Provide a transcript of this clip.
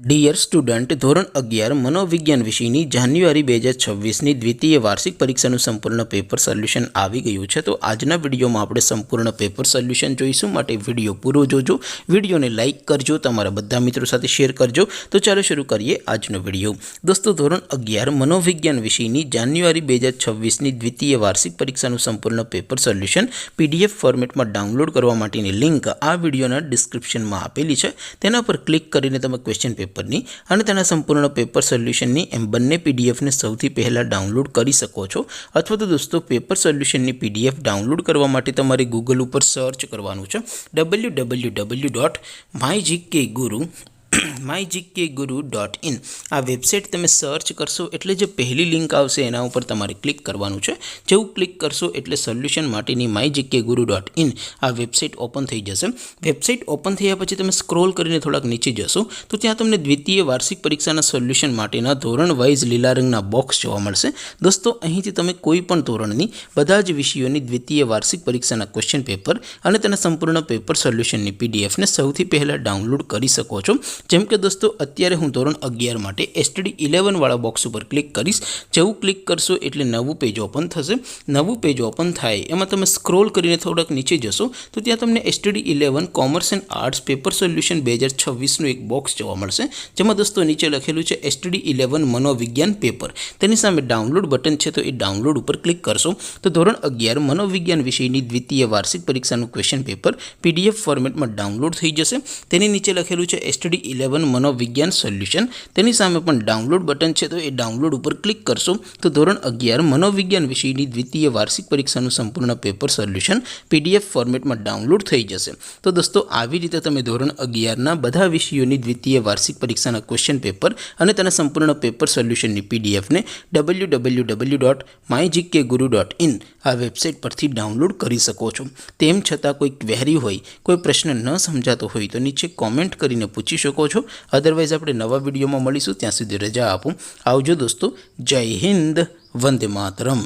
Dear student, ધોરણ 11 મનોવિજ્ઞાન વિષયની જાન્યુઆરી 2026ની દ્વિતીય વાર્ષિક પરીક્ષાનું સંપૂર્ણ પેપર સોલ્યુશન આવી ગયું છે। તો આજના વિડીયોમાં આપણે સંપૂર્ણ પેપર સોલ્યુશન જોઈશું, માટે વિડીયો પૂરો જોજો। વિડીયોને લાઇક કરજો, તમારા બધા મિત્રો સાથે શેર કરજો। તો ચાલો શરૂ કરીએ આજનો વિડીયો। દોસ્તો, ધોરણ 11 મનોવિજ્ઞાન વિષયની જાન્યુઆરી 2026ની દ્વિતીય વાર્ષિક પરીક્ષાનું સંપૂર્ણ પેપર સોલ્યુશન PDF ફોર્મેટમાં ડાઉનલોડ કરવા માટેની લિંક આ વિડીયોના ડિસ્ક્રિપ્શનમાં આપેલી છે। તેના પર ક્લિક કરીને તમે ક્વેશ્ચન પેપરની અને તેના સંપૂર્ણ પેપર સોલ્યુશનની એમ બંને પીડીએફને સૌથી પહેલાં ડાઉનલોડ કરી શકો છો। અથવા તો દોસ્તો, પેપર સોલ્યુશનની પીડીએફ ડાઉનલોડ કરવા માટે તમારે ગૂગલ ઉપર સર્ચ કરવાનું છે www.mygkguru.in। આ વેબસાઇટ તમે સર્ચ કરશો એટલે જે પહેલી લિંક આવશે એના ઉપર તમારે ક્લિક કરવાનું છે। જેવું ક્લિક કરશો એટલે સોલ્યુશન માટેની mygkguru.in આ વેબસાઇટ ઓપન થઈ જશે। વેબસાઇટ ઓપન થયા પછી તમે સ્ક્રોલ કરીને થોડાક નીચે જશો તો ત્યાં તમને દ્વિતીય વાર્ષિક પરીક્ષાના સોલ્યુશન માટેના ધોરણ વાઇઝ લીલા રંગના બોક્સ જોવા મળશે। દોસ્તો, અહીંથી તમે કોઈ પણ ધોરણની બધા જ વિષયોની દ્વિતીય વાર્ષિક પરીક્ષાના ક્વેશ્ચન પેપર અને તેના સંપૂર્ણ પેપર સોલ્યુશનની પીડીએફને સૌથી પહેલાં ડાઉનલોડ કરી શકો છો। જેમ કે દોસ્તો, અત્યારે હું ધોરણ 11 માટે STD 11 વાળા બોક્સ ઉપર ક્લિક કરીશ। જેવું ક્લિક કરશો એટલે નવું પેજ ઓપન થશે। નવું પેજ ઓપન થાય એમાં તમે સ્ક્રોલ કરીને થોડાક નીચે જશો તો ત્યાં તમને STD 11 commerce and arts paper solution 2026નું એક બોક્સ જોવા મળશે, જેમાં દોસ્તો નીચે લખેલું છે STD 11 મનોવિજ્ઞાન પેપર। તેની સામે ડાઉનલોડ બટન છે, તો એ ડાઉનલોડ ઉપર ક્લિક કરશો તો ધોરણ 11 મનોવિજ્ઞાન વિષયની દ્વિતીય વાર્ષિક પરીક્ષાનું ક્વેશ્ચન પેપર PDF ફોર્મેટમાં ડાઉનલોડ થઈ જશે। તેની નીચે લખેલું છે STD 11 મનોવિજ્ઞાન સોલ્યુશન। તેની સામે પણ ડાઉનલોડ બટન છે, તો એ ડાઉનલોડ ઉપર ક્લિક કરશો તો ધોરણ 11 મનોવિજ્ઞાન વિષયની દ્વિતીય વાર્ષિક પરીક્ષાનું સંપૂર્ણ પેપર સોલ્યુશન PDF ફોર્મેટમાં ડાઉનલોડ થઈ જશે। તો દોસ્તો, આવી રીતે તમે ધોરણ 11ના બધા વિષયોની દ્વિતીય વાર્ષિક પરીક્ષાના ક્વેશ્ચન પેપર અને તેના સંપૂર્ણ પેપર સોલ્યુશનની પીડીએફને www.mygkguru.in આ વેબસાઇટ પરથી ડાઉનલોડ કરી શકો છો। તેમ છતાં કોઈ ક્વેરી હોય, કોઈ પ્રશ્ન ન સમજાતો હોય તો નીચે કોમેન્ટ કરીને પૂછી શકો છો। અદરવાઇઝ આપણે નવા વિડીયોમાં મળીશું, ત્યાં સુધી રજા આપો। આવજો દોસ્તો, જય હિન્દ, વંદે માતરમ।